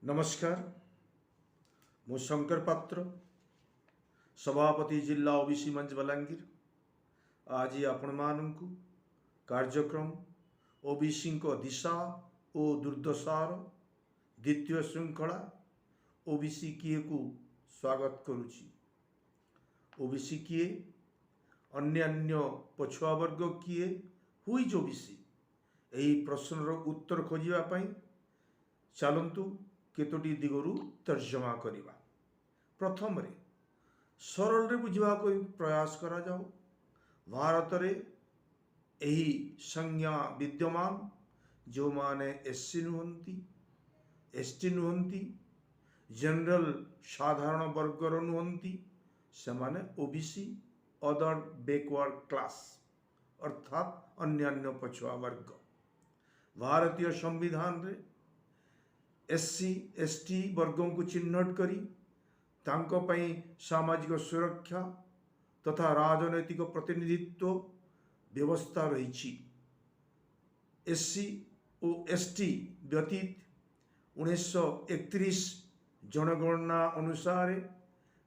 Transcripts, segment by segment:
नमस्कार। मु शंकर पात्र, सभापति जिला ओबीसी मंच बलांगीर। आज आपण मानू कार्यक्रम ओबीसी दिशा और दुर्दशार द्वितीय श्रृंखला ओबीसी किए को स्वागत करुछि। ओबीसी किए, अन्य पछुआ वर्ग किए, हुई ओबीसी, यही प्रश्नर उत्तर खोजापी चलतु केतोटी दिगरु तर्जमा करिबा। प्रथम रे सरल रे बुझा को प्रयास करा जाओ। भारत रे यही संज्ञा विद्यमान जो माने एससी नुहंती, एसटी नुहंती, जनरल साधारण वर्गर नुहंती, सेमाने ओबीसी अदर बैकवर्ड क्लास अर्थात अन्य पछुआ वर्ग। भारतीय संविधान रे एससी एसटी वर्गों को चिन्हट करी तांको पई सामाजिक सुरक्षा तथा राजनैतिक प्रतिनिधित्व व्यवस्था रही। एससी और एसटी व्यतीत 1931 जनगणना अनुसार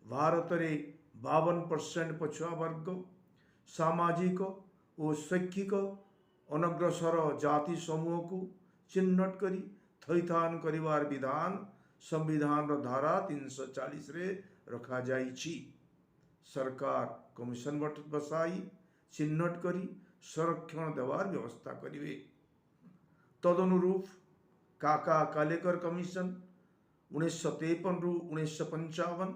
भारत रे 52% पछुआ वर्ग सामाजिक और शैक्षिक अनग्रसर जाति समूह को चिन्हट करी थैथान करिवार विधान संविधान धारा 340 रे रखा जाइछि। सरकार कमिशन बसाई चिन्हट करी संरक्षण देवार व्यवस्था करिवे। तदनुरूप काका कालेकर कमिशन 1953 रु 1955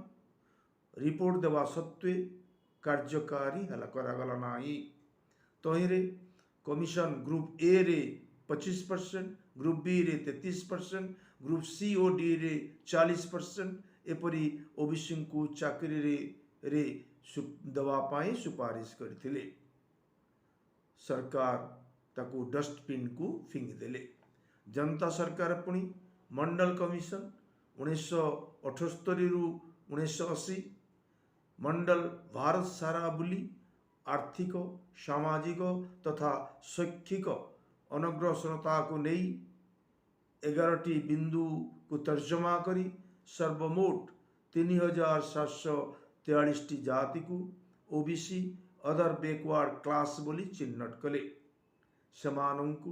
रिपोर्ट देवा सत्वे कार्यकारी हला करागला नाही। तहिरे कमिशन ग्रुप ए रे 25%, ग्रुप बी रे 33%, ग्रुप सी और डी रे 40% एपरी ओबीसी को चाकरी रे दवा पाई सुपारिश करथिले। सरकार ताकू डस्टबिन को फिंग देले। जनता सरकार पुणी मंडल कमिशन 1978 रु 1980 मंडल भारत सारा बुली आर्थिक सामाजिक तथा शैक्षिक अनग्रसरता को नहीं 11टी बिंदु को तर्जमा करी सर्वमोट 3743 जाति को ओबीसी अदर बैकवर्ड क्लास बोली चिन्हट कले। समानंकु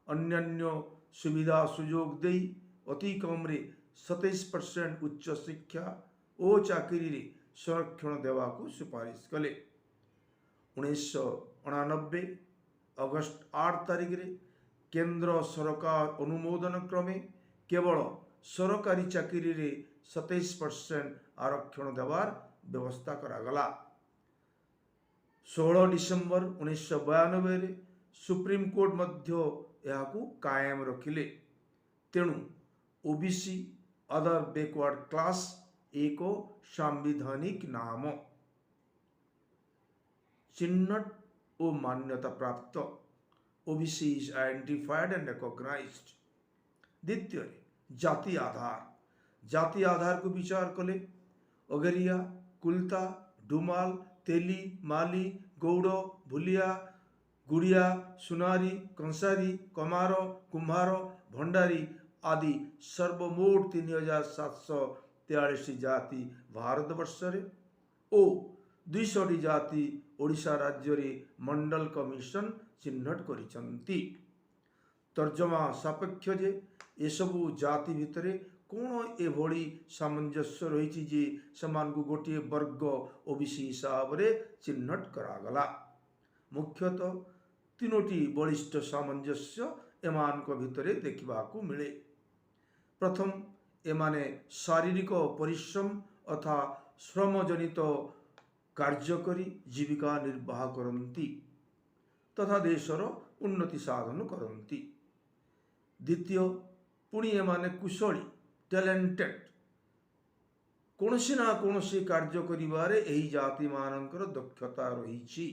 अन्य सुविधा सुजोग दे अति कम रे 27% उच्च शिक्षा और चाकरी रे संरक्षण देवा को सुपारिश कले। 1989 अगस्त 8 तारिख रे केंद्र सरकार अनुमोदन क्रमे केवल सरकारी चाकरी रे 27% आरक्षण देवार व्यवस्था करागला। 16 डिसेम्बर 1992 रे सुप्रीम कोर्ट मध्य यह कायम रखिले। तेणु ओबीसी अदर बैकवर्ड क्लास एक सांविधानिक नाम चिन्हट और मान्यता प्राप्त OBC is identified and recognised. द्वितीय जाति आधार को विचार कले अगरिया, कुलता, डुमाल, तेली, माली, गौड़, भुलिया, गुड़िया, सुनारी, कंसारी, कमार, कुम्हार, भंडारी आदि सर्वमोट 3743 जाति भारतवर्ष रे ओ 200 जाति ओडिशा राज्य रे मंडल कमिशन चिन्हट करिसंती। तर्जमा सापेक्ष जे एसबु जाति भितरे कौन एभली सामंजस्य रही जे समान को गोटे वर्ग ओबीसी हिसाब रे चिन्हट करागला। मुख्यतः तीनोटी बलिष्ठ सामंजस्य एमान को भितरे देखा मिले। प्रथम एमाने शारीरिक परिश्रम अथा श्रमजनित कार्य करी जीविका निर्वाह करती तथा देशर उन्नति साधन करती। द्वितीय पुणी एमाने कुशली टैलेंटेड कौनसी ना कौनसी कार्य करिबारे एही जाति मानकर दक्षता रही।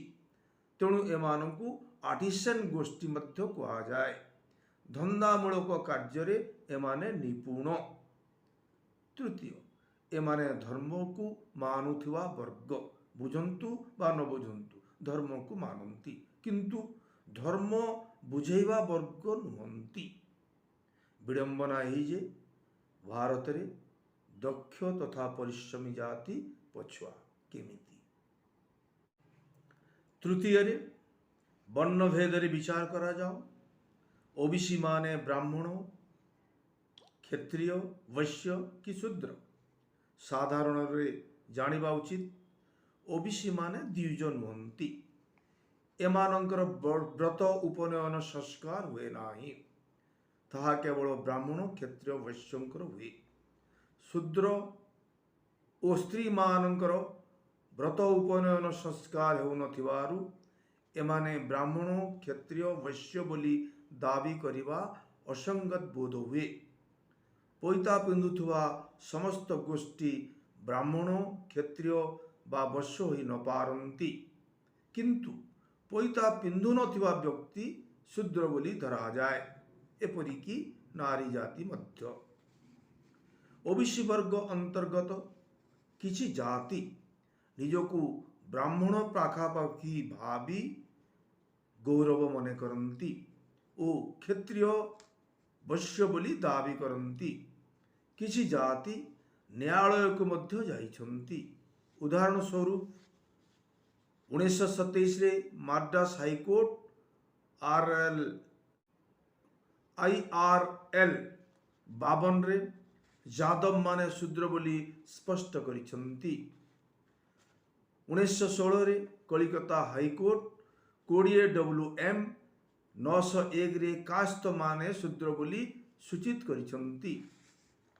तेणु एमानंकु आर्टिसन गोष्ठी मध्य कहा जाए। धंदामूलक कार्य रे एमाने निपुण। तृतीय एमाने धर्म को मानुथिवा वर्ग बुझंतु बा न बुझंतु धर्म को मानती किंतु धर्म बुझेवा वर्ग नुहंती। विडंबना ही जे भारत रे दक्ष तथा परिश्रमी जाति पछुआ केमिति। तृतीय रे वर्ण भेद रे विचार करा जाओ। ओबीसी माने ब्राह्मण, क्षत्रिय, वैश्य कि शूद्र। साधारण रे जानिबा उचित ओबीसी माने द्विज नुहंती। एमानंकर व्रत उपनयन संस्कार हुए नाही, ताहा केवल ब्राह्मण, क्षत्रिय, वैश्यंकर हुए। शूद्र ओ स्त्री मानंकर व्रत उपनयन संस्कार हेउ नथिबारु एमाने ब्राह्मण, क्षत्रिय, वैश्य बोली दाबी करिबा असंगत बोध हुए। पैता पिंधुथुवा समस्त गोष्ठी ब्राह्मण, क्षत्रिय बा वैश्य होई न पारंती, किंतु पैता पिंधु नथिबा व्यक्ति शूद्र बोली धरा जाए, एपरिकी नारी जाति मध्य। ओबीसी वर्ग अंतर्गत किछि जाति निजकु ब्राह्मण पाखापाखि भावी गौरव मने करंती ओ क्षत्रिय, वैश्य बोली दाबी करंती। किछि जाति न्यायालय को मध्य जाइछंती। उदाहरण स्वरूप 1927 रे माद्रास हाईकोर्ट IRL 52 रे यादव माने शूद्र बोली स्पष्ट करिछंती। 1916 रे कलिकता हाईकोर्ट 20 WM 901 रे कास्त माने शूद्र बोली सूचित करिछंती।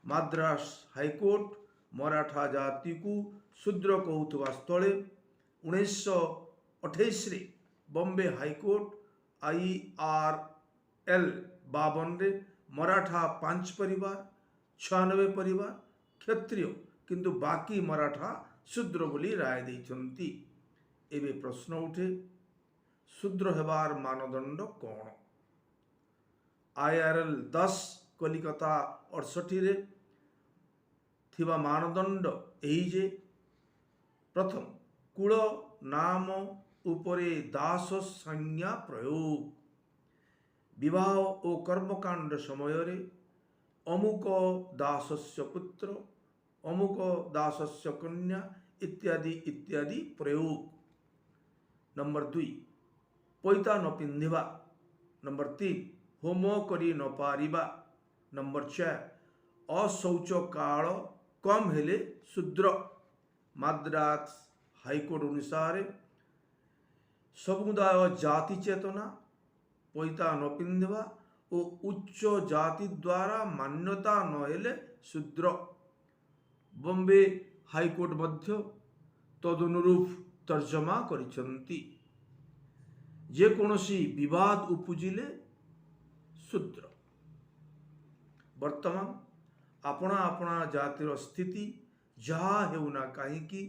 माद्रास हाईकोर्ट मराठा जाति को शूद्र कहउथवा स्थले 1928 रे बॉम्बे हाईकोर्ट IRL 52 रे मराठा 5 परिवार, 96 परिवार क्षत्रिय किंतु बाकी मराठा शूद्र बोली राय देइछंती। एबे प्रश्न उठे, शूद्र हेबार मानदंड कौन? IRL 10 कलिकता 68 रे थिबा मानदंड एही जे प्रथम कुल नाम उपरे दास संज्ञा प्रयोग। विवाह और कर्मकांड समय रे अमुक दासस्य पुत्र, अमुक दासस्य कन्या इत्यादि इत्यादि प्रयोग। नंबर 2 पैता न पिंधिबा। नंबर 3 होम करी न पारिबा। नंबर 4 अशौच काल कम हेले शूद्र। माद्रास हाईकोर्ट अनुसार समुदाय जाति चेतना, पैता न पिंधिबा और उच्च जाति द्वारा मान्यता न हेले शूद्र। बॉम्बे हाईकोर्ट मध्य तदनुरूप तर्जमा करिछंती। जे कोनोसी विवाद उपजिले शूद्र। वर्तमान अपना अपना जातिर स्थिति जहा हेउना काहीकि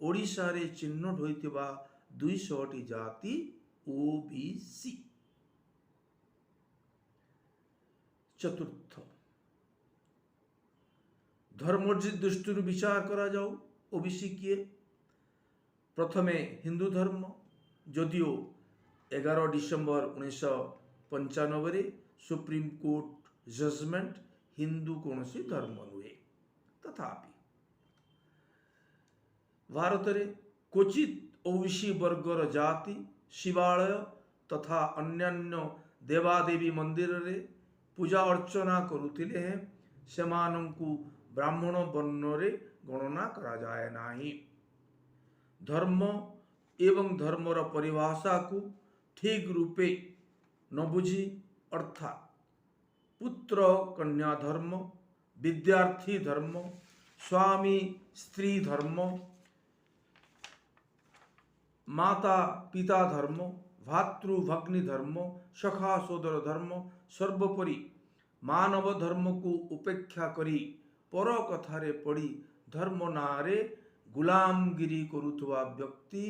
ओडिशा रे चिन्हट होइतिबा 200 टी जाति ओबीसी। चतुर्थ धर्म दृष्टि विचार करा जाओ। ओबीसी किए? प्रथमे हिंदू धर्म, जदियो 11 डिसेम्बर 1995 रे सुप्रीम कोर्ट जजमेंट हिंदू कौनसी धर्म नुहे, तथापि भारत रे क्वचित ओबीसी वर्गर जाति शिवालय तथा अन्यान्य देवादेवी मंदिर रे पूजा अर्चना करुथिले हैं, सेमानंकु ब्राह्मण वर्ण रे गणना करा जाए नाही। धर्म एवं धर्मर परिभाषा को ठीक रूपे न बुझी अर्थात पुत्र कन्या धर्म, विद्यार्थी धर्म, स्वामी स्त्री धर्म, माता पिता धर्म, भातृ भग्नि धर्म, सखा सोदर धर्म, सर्वोपरि मानव धर्म को उपेक्षा करी पर कथारे पड़ी धर्म नारे गुलामगिरी करुथुवा व्यक्ति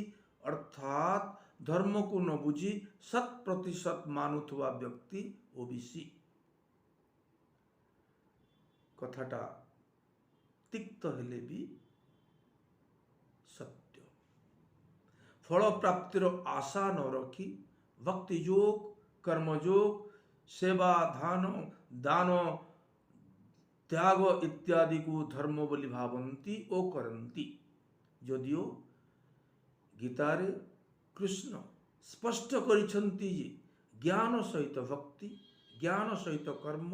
अर्थात धर्म को न बुझी 100% मानुथुवा व्यक्ति ओबीसी। कथाटा तिक्त हेले भी सत्य। फल प्राप्तिर आशा न रखी भक्ति योग, कर्म योग, सेवा, दान त्याग इत्यादि को धर्म बोली भावन्ति ओ करन्ति। जदियो गीतारे कृष्ण स्पष्ट करिछन्ति जे ज्ञान सहित भक्ति, ज्ञान सहित कर्म,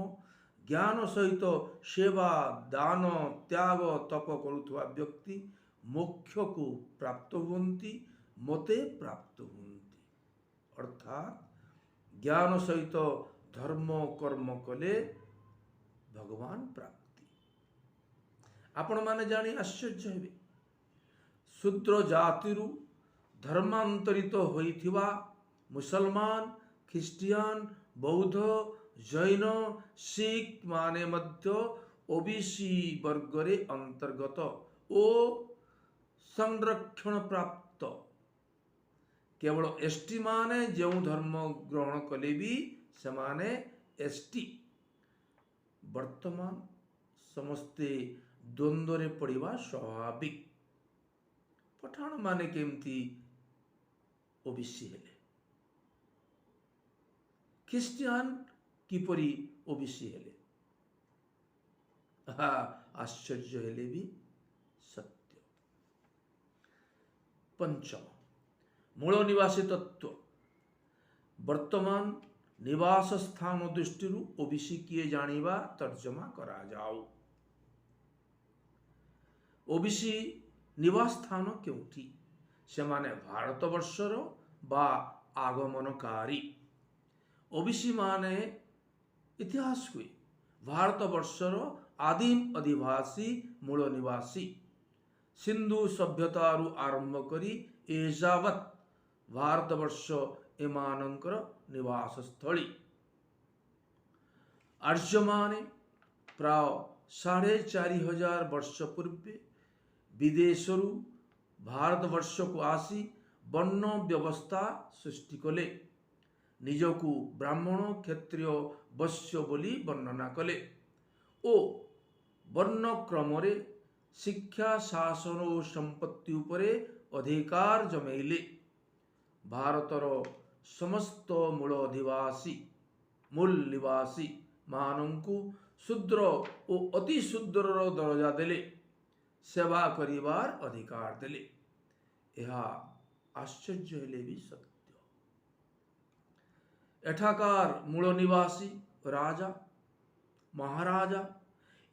ज्ञान सहित सेवा, दान, त्याग, तप करुवा व्यक्ति मोक्ष को प्राप्त हुवन्ति, मते प्राप्त हुवन्ति। अर्थात ज्ञान सहित धर्म कर्म कले भगवान प्राप्ति। आपण माने जानी आश्चर्य हेबे, शूद्र जातिरु धर्मांतरित होइथिबा मुसलमान, ख्रिस्टियान, बौद्ध, जैन, सिख माने मध्य ओबीसी वर्ग रे अंतर्गत ओ संरक्षण प्राप्त। केवल एसटी माने जो धर्म ग्रहण कले भी समाने एसटी। वर्तमान समस्ते द्वंद्व रे पड़िबा स्वाभाविक। पठाण माने केमती ओबीसी हेले, ख्रिस्टियान किपरि ओबीसी हेले, आश्चर्य हेले भी सत्य। पंचम, मूल निवासी तत्व। वर्तमान निवास स्थान दृष्टि ओबीसी किए जानिबा तर्जमा करा जाऊ। ओबीसी निवास स्थान केउठी? सेमाने भारतवर्षर बा आगमनकारी। ओबीसी माने इतिहास हुए भारतवर्षर आदिम अधिवासी मूल निवासी। सिंधु सभ्यतारु आरंभ करी एजावत भारतवर्ष एमानंकर निवास स्थली। आर्य माने प्राय 4500 वर्ष पूर्वे विदेशरु भारतवर्ष को आसी वर्ण व्यवस्था सृष्टि कले। निजकु ब्राह्मण, क्षत्रिय, वैश्य बोली वर्णना कले ओ वर्ण क्रमरे शिक्षा, शासन और संपत्ति उपरे अधिकार जमेइले। भारतर समस्त मूल निवासी मानंकु शूद्र और अति शूद्र दर्जा देले, सेवा करिवार अधिकार देले। यह आश्चर्य हेले भी सत्य। एठाकार मूल निवासी राजा, महाराजा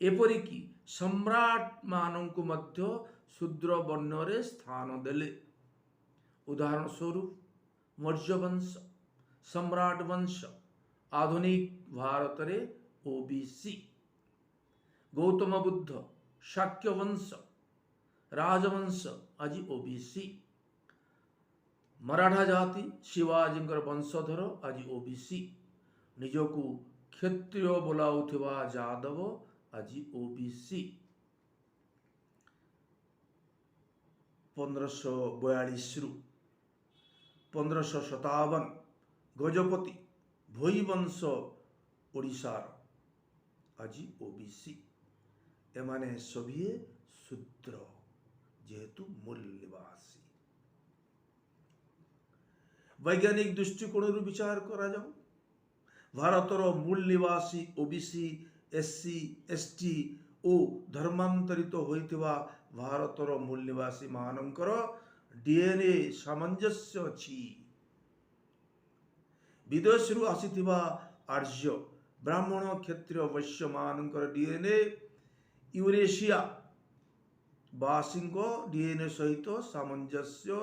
एपरिकी सम्राट मानंकु मध्य शूद्र वर्ण रे स्थान देले। उदाहरण स्वरूप मौर्य वंश, सम्राट वंश, आधुनिक भारत रे ओबीसी। गौतम बुद्ध, शाक्य वंश, राजवंश आज ओबीसी। मराठा जाति शिवाजी वंशधर आज ओबीसी। निजकु क्षत्रिय बोलाउथिबा जादव आज ओबीसी। 1542 रु 1557 गजपति भोई वंश ओडिशार आज ओबीसी। एमाने सभी शूद्र जेहेतु मूल निवासी। वैज्ञानिक दृष्टिकोण विचार करा जाऊ, भारतर मूल निवासी ओबीसी, एससी, एसटी ओ धर्मांतरित होइतिबा भारतर मूल निवासी मानंकर डीएनए सामंजस्य अछि। विदेशरु आसीतिबा आर्य, ब्राह्मण, क्षत्रिय, वैश्य मानंकर डीएनए यूरेशिया बासिंको डीएनए सहित सामंजस्य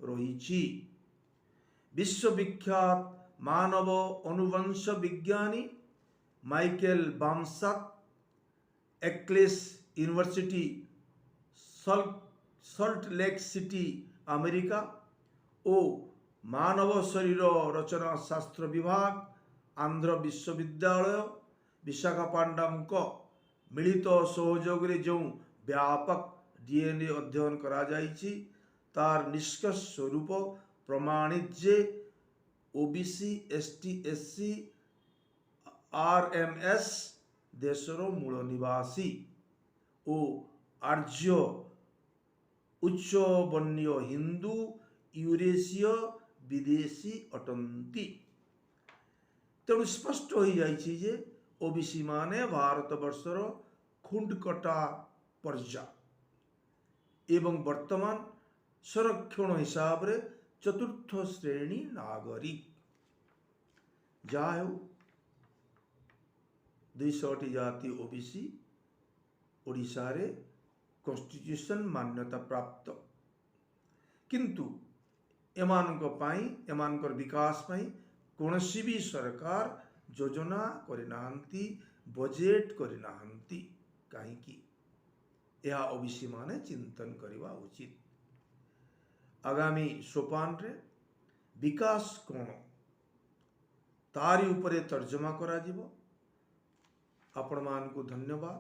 रहिछि। विश्वविख्यात मानव अनुवंश विज्ञानी Michael Bamshad Eccles university Salt Lake City America ओ मानव शरीर रचना शास्त्र विभाग आंध्र विश्वविद्यालय विशाखापट्टनम को मिलित सहयोग रे जो व्यापक डीएनए अध्ययन करा जाइछि तार निष्कर्ष स्वरूप प्रमाणित जे ओबीसी, एसटी, एससी, आरएमएस देशर मूल निवासी ओ आर्य उच्च वर्णीय हिंदू यूरेशीय विदेशी अटंती। तेणु स्पष्ट हो जाइछि जे ओबीसी माने भारतवर्षर खुंडकटा पर्जा एवं वर्तमान संरक्षण हिसाब रे चतुर्थ श्रेणी नागरिक जाओ 200 जाति ओबीसी ओडिशा रे कॉन्स्टिट्यूशन मान्यता प्राप्त किंतु एमानक पाई एमानकर विकास पाई कोनसी भी सरकार योजना करिनाहंती बजेट करिनाहंती काहे कि यह ओबीसी माने चिंतन करवा उचित आगामी सोपान रे विकास कोण तारी उपरे तर्जमा करा जिवो आपण मान को धन्यवाद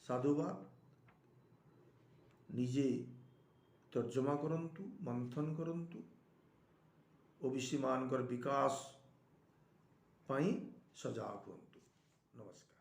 साधुवाद निजे तर्जमा करंतु मंथन करंतु ओबीसी मानकर विकास पाई सजाग हुंतु। नमस्कार।